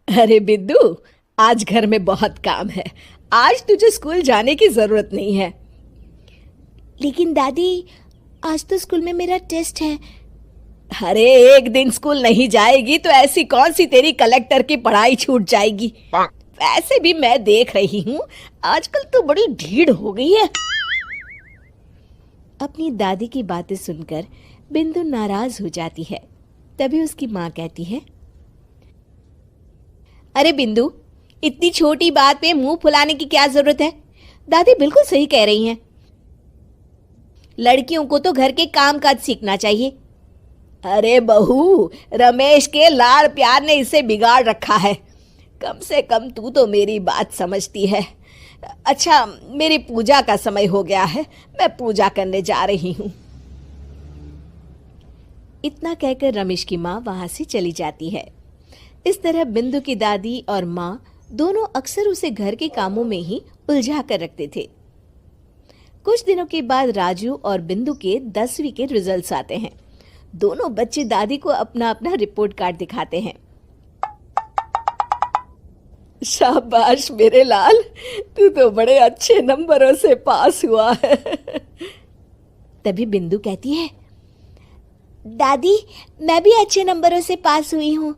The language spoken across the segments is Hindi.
अरे बिंदु, आज घर में बहुत काम है। आज तुझे स्कूल जाने की जरूरत नहीं है। लेकिन दादी, आज तो स्कूल में मेरा टेस्ट है। अरे एक दिन स्कूल नहीं जाएगी तो ऐसी कौन सी तेरी कलेक्टर की पढ़ाई छूट जाएगी। वैसे भी मैं देख रही हूँ आजकल तो बड़ी भीड़ हो गई है। अपनी दादी की बातें सुनकर बिंदु नाराज हो जाती है। तभी उसकी माँ कहती है, अरे बिंदु, इतनी छोटी बात पे मुंह फुलाने की क्या जरूरत है। दादी बिल्कुल सही कह रही हैं। लड़कियों को तो घर के काम काज सीखना चाहिए। अरे बहू, रमेश के लाड़ प्यार ने इसे बिगाड़ रखा है। कम से कम तू तो मेरी बात समझती है। अच्छा, मेरी पूजा का समय हो गया है, मैं पूजा करने जा रही हूँ। इतना कहकर रमेश की माँ वहां से चली जाती है। इस तरह बिंदु की दादी और माँ दोनों अक्सर उसे घर के कामों में ही उलझा कर रखते थे। कुछ दिनों के बाद राजू और बिंदु के 10वीं के रिजल्ट्स आते हैं। दोनों बच्चे दादी को अपना अपना रिपोर्ट कार्ड दिखाते हैं। शाबाश मेरे लाल, तू तो बड़े अच्छे नंबरों से पास हुआ है। तभी बिंदु कहती है, दादी, मैं भी अच्छे नंबरों से पास हुई हूँ।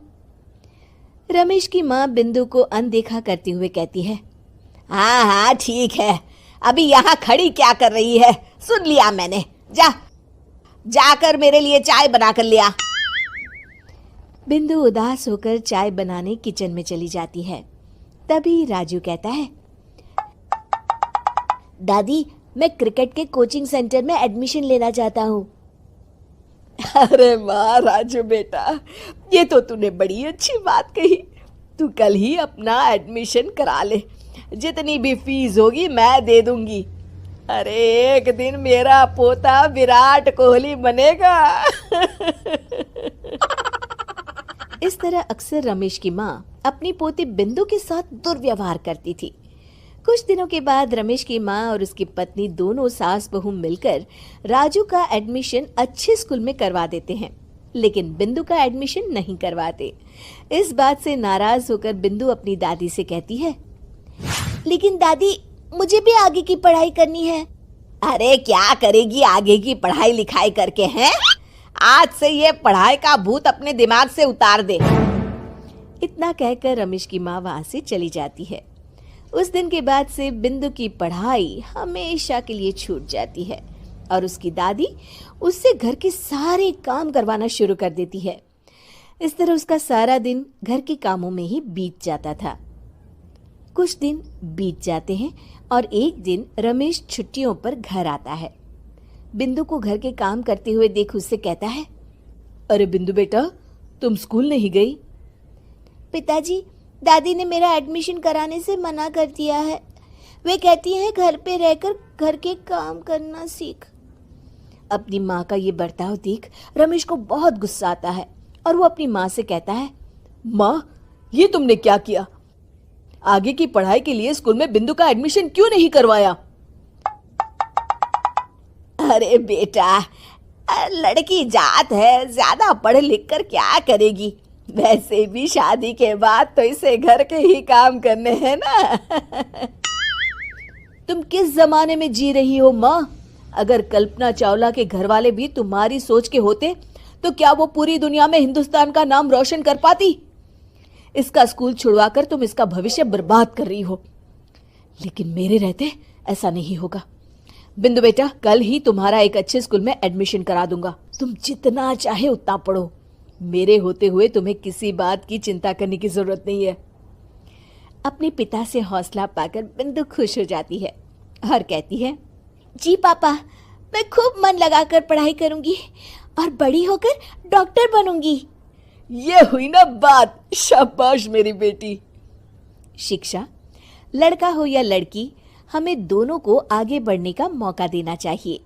रमेश की माँ बिंदु को अनदेखा करते हुए कहती है, हाँ हाँ ठीक है, अभी यहाँ खड़ी क्या कर रही है, सुन लिया मैंने। जाकर मेरे लिए चाय बना कर लिया। बिंदु उदास होकर चाय बनाने किचन में चली जाती है। तभी राजू कहता है, दादी, मैं क्रिकेट के कोचिंग सेंटर में एडमिशन लेना चाहता हूँ। अरे वाह राजू बेटा, ये तो तूने बड़ी अच्छी बात कही। तू कल ही अपना एडमिशन करा ले, जितनी भी फीस होगी मैं दे दूंगी। अरे एक दिन मेरा पोता विराट कोहली बनेगा। इस तरह अक्सर रमेश की माँ अपनी पोती बिंदु के साथ दुर्व्यवहार करती थी। कुछ दिनों के बाद रमेश की माँ और उसकी पत्नी दोनों सास बहू मिलकर राजू का एडमिशन अच्छे स्कूल में करवा देते हैं, लेकिन बिंदु का एडमिशन नहीं करवाते। इस बात से नाराज होकर बिंदु अपनी दादी से कहती है, लेकिन दादी, मुझे भी आगे की पढ़ाई करनी है। अरे क्या करेगी आगे की पढ़ाई लिखाई करके हैं? आज से ये पढ़ाई का भूत अपने दिमाग से उतार दे। इतना कहकर रमेश की माँ वहां से चली जाती है। उस दिन के बाद से बिंदु की पढ़ाई हमेशा के लिए छूट जाती है और उसकी दादी उससे घर के सारे काम करवाना शुरू कर देती है। इस तरह उसका सारा दिन घर के कामों में ही बीत जाता था। कुछ दिन बीत जाते हैं और एक दिन रमेश छुट्टियों पर घर आता है। बिंदु को घर के काम करते हुए देख उससे कहता है, अरे बिंदु बेटा, तुम स्कूल नहीं गई? पिताजी, दादी ने मेरा एडमिशन कराने से मना कर दिया है। वे कहती हैं घर पे रहकर घर के काम करना सीख। अपनी माँ का ये बर्ताव देख रमेश को बहुत गुस्सा आता है और वो अपनी माँ से कहता है, माँ, ये तुमने क्या किया? आगे की पढ़ाई के लिए स्कूल में बिंदु का एडमिशन क्यों नहीं करवाया? अरे बेटा, लड़की जात है, ज्यादा पढ़ लिख कर क्या करेगी? वैसे भी शादी के बाद तो इसे घर के ही काम करने हैं ना। तुम किस जमाने में जी रही हो माँ? अगर कल्पना चावला के घर वाले भी तुम्हारी सोच के होते तो क्या वो पूरी दुनिया में हिंदुस्तान का नाम रोशन कर पाती? इसका स्कूल छुड़वाकर तुम इसका भविष्य बर्बाद कर रही हो, लेकिन मेरे रहते ऐसा नहीं होगा। बिंदु बेटा, कल ही तुम्हारा एक अच्छे स्कूल में एडमिशन करा दूंगा। तुम जितना चाहे उतना पढ़ो। मेरे होते हुए तुम्हें किसी बात की चिंता करने की जरूरत नहीं है। अपने पिता से हौसला पाकर बिंदु खुश हो जाती है और कहती है, जी पापा, मैं खूब मन लगाकर पढ़ाई करूंगी और बड़ी होकर डॉक्टर बनूंगी। ये हुई ना बात। शाबाश मेरी बेटी। शिक्षा, लड़का हो या लड़की, हमें दोनों को आगे बढ़ने का मौका देना चाहिए।